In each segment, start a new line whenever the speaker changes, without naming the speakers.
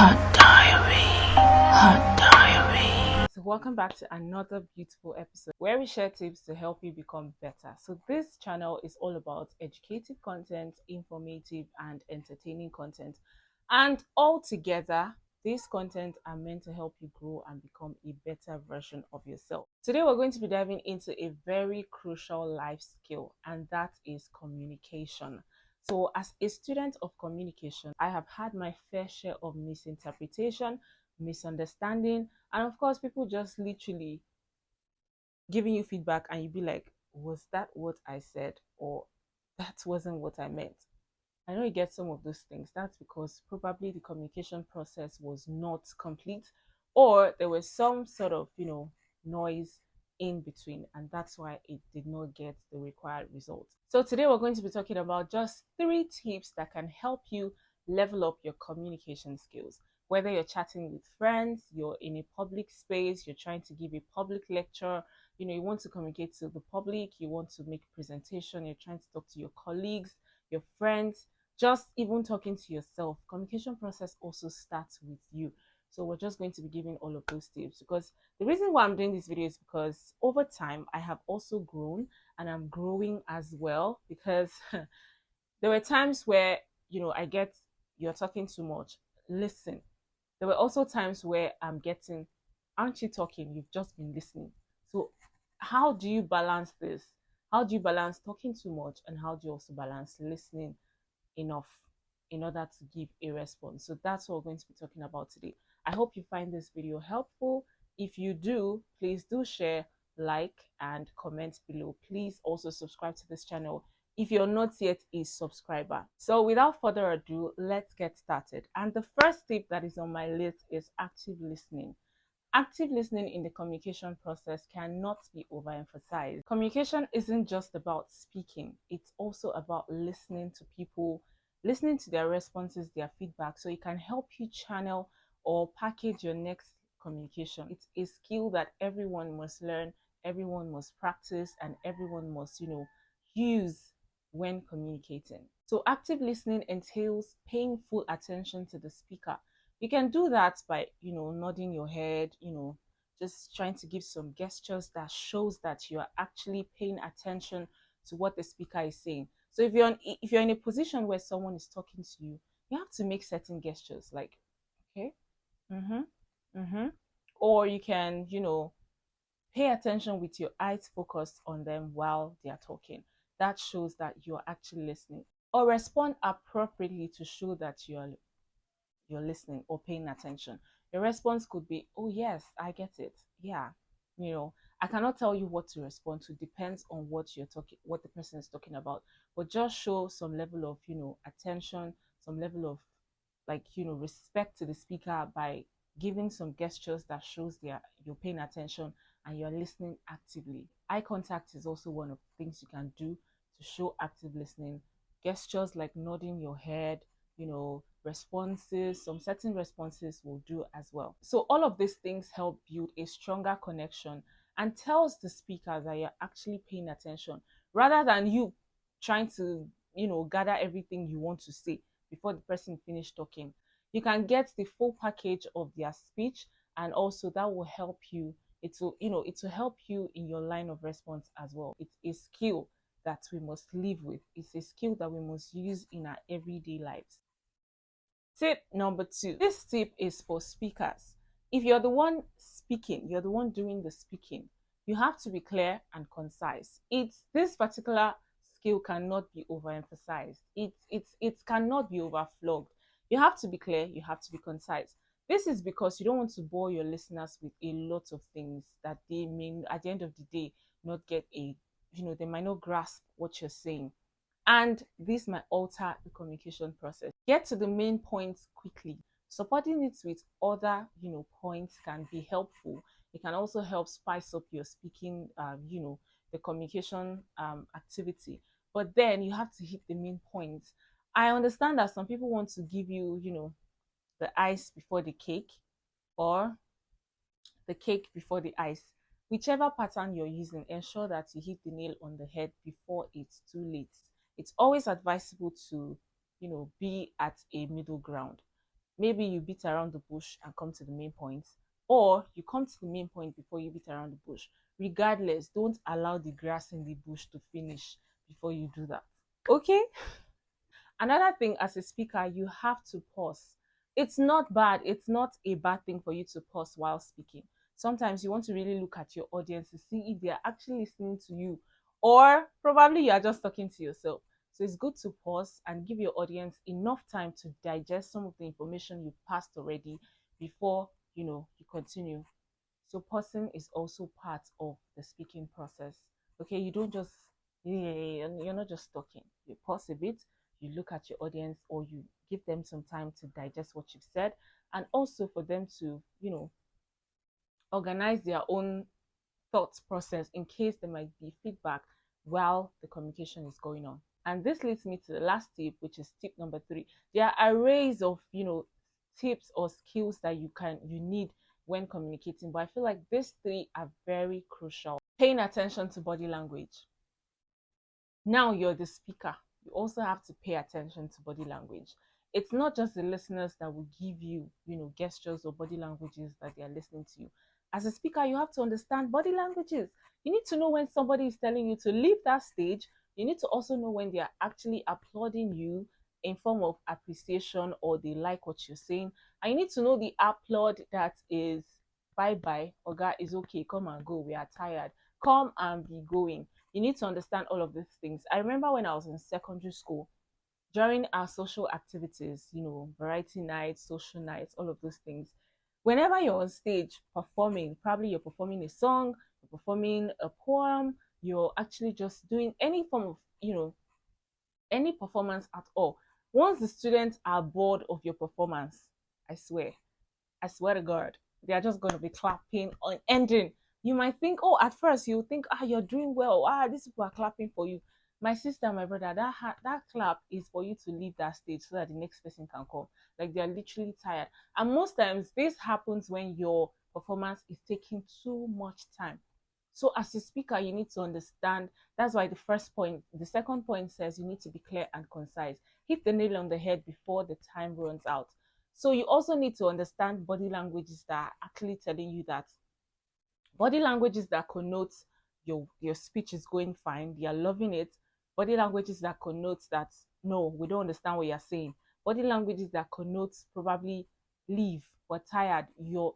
Hot Diary. Hot Diary.
So welcome back to another beautiful episode where we share tips to help you become better. So this channel is all about educative content, informative and entertaining content. And all together, these content are meant to help you grow and become a better version of yourself. Today we're going to be diving into a very crucial life skill, and that is communication. So as a student of communication, I have had my fair share of misinterpretation, misunderstanding, and of course people just literally giving you feedback and you'd be like, was that what I said, or that wasn't what I meant? I know you get some of those things. That's because probably the communication process was not complete, or there was some sort of noise in between, and that's why it did not get the required results. So today we're going to be talking about just 3 tips that can help you level up your communication skills. Whether you're chatting with friends, you're in a public space, you're trying to give a public lecture, you want to communicate to the public, you want to make a presentation, you're trying to talk to your colleagues, your friends, just even talking to yourself. Communication process also starts with you. So we're just going to be giving all of those tips, because the reason why I'm doing this video is because over time I have also grown, and I'm growing as well, because there were times where I get, you're talking too much, listen. There were also times where I'm getting, aren't you talking, you've just been listening. So how do you balance this? How do you balance talking too much, and how do you also balance listening enough in order to give a response? So that's what we're going to be talking about today. I hope you find this video helpful. If you do, please do share, like, and comment below. Please also subscribe to this channel if you're not yet a subscriber. So without further ado, let's get started. And the first tip that is on my list is active listening. Active listening in the communication process cannot be overemphasized. Communication isn't just about speaking, it's also about listening to people, listening to their responses, their feedback, so it can help you channel or package your next communication. It's a skill that everyone must learn, everyone must practice, and everyone must, use when communicating. So active listening entails paying full attention to the speaker. You can do that by, nodding your head, just trying to give some gestures that shows that you are actually paying attention to what the speaker is saying. So if you're in a position where someone is talking to you, you have to make certain gestures like, okay, mm-hmm, mm-hmm. Or you can, pay attention with your eyes focused on them while they are talking. That shows that you are actually listening. Or respond appropriately to show that you're listening or paying attention. Your response could be, oh yes, I get it. Yeah. I cannot tell you what to respond to. Depends on what the person is talking about. But just show some level of, attention, some level of respect to the speaker by giving some gestures that shows you're paying attention and you're listening actively. Eye contact is also one of the things you can do to show active listening. Gestures like nodding your head, responses, some certain responses will do as well. So all of these things help build a stronger connection and tells the speaker that you're actually paying attention, rather than you trying to, gather everything you want to say before the person finish talking. You can get the full package of their speech, and also that will help you. It will help you in your line of response as well. It's a skill that we must live with. It's a skill that we must use in our everyday lives. Tip number 2. This tip is for speakers. If you're the one speaking, you're the one doing the speaking, you have to be clear and concise. This particular skill cannot be overemphasized. It cannot be overflogged. You have to be clear, you have to be concise. This is because you don't want to bore your listeners with a lot of things that they may, at the end of the day, not get they might not grasp what you're saying. And this might alter the communication process. Get to the main points quickly. Supporting it with other, points can be helpful. It can also help spice up your speaking, the communication activity. But then you have to hit the main points. I understand that some people want to give you, the ice before the cake, or the cake before the ice. Whichever pattern you're using, ensure that you hit the nail on the head before it's too late. It's always advisable to, be at a middle ground. maybe you beat around the bush and come to the main point, or you come to the main point before you beat around the bush. Regardless, don't allow the grass in the bush to finish before you do that. Okay? Another thing, as a speaker, you have to pause. It's not bad. It's not a bad thing for you to pause while speaking. Sometimes you want to really look at your audience to see if they are actually listening to you, or probably you are just talking to yourself. So it's good to pause and give your audience enough time to digest some of the information you passed already before you continue. So pausing is also part of the speaking process. Okay, you don't just you're not just talking. You pause a bit, you look at your audience, or you give them some time to digest what you've said, and also for them to organize their own thought process in case there might be feedback while the communication is going on. And this leads me to the last tip, which is tip number 3. There are arrays of tips or skills that you need when communicating, but I feel like these 3 are very crucial. Paying attention to body language. Now you're the speaker, you also have to pay attention to body language. It's not just the listeners that will give you gestures or body languages that they are listening to you. As a speaker, you have to understand body languages. You need to know when somebody is telling you to leave that stage. You need to also know when they are actually applauding you in form of appreciation, or they like what you're saying. And you need to know the applaud that is bye bye, Oga is okay, come and go, we are tired, come and be going. You need to understand all of these things. I remember when I was in secondary school, during our social activities, variety nights, social nights, all of those things. Whenever you're on stage performing, probably you're performing a song, you're performing a poem, you're actually just doing any form of, any performance at all. Once the students are bored of your performance, I swear, I swear to God, they are just going to be clapping on ending. You might think, oh, at first you think, you're doing well. These people are clapping for you. My sister, my brother, that clap is for you to leave that stage so that the next person can come. Like, they are literally tired. And most times this happens when your performance is taking too much time. So as a speaker, you need to understand. That's why the second point says you need to be clear and concise. Hit the nail on the head before the time runs out. So you also need to understand body languages that are actually telling you that, body languages that connote your speech is going fine, you're loving it. Body languages that connote that, no, we don't understand what you're saying. Body languages that connote probably leave, we're tired,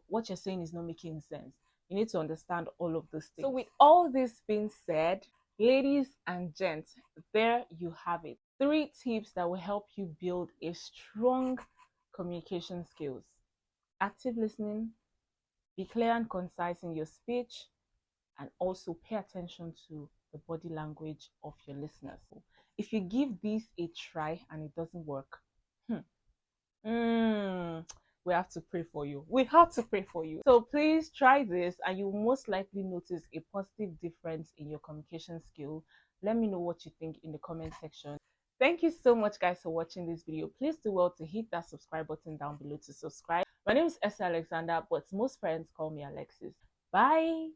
what you're saying is not making sense. You need to understand all of those things. So with all this being said, ladies and gents, there you have it. 3 tips that will help you build a strong communication skills. Active listening, be clear and concise in your speech, and also pay attention to the body language of your listeners. If you give this a try and it doesn't work, we have to pray for you. We have to pray for you. So please try this and you will most likely notice a positive difference in your communication skill. Let me know what you think in the comment section. Thank you so much, guys, for watching this video. Please do well to hit that subscribe button down below to subscribe. My name is Esther Alexander, but most friends call me Alexis. Bye.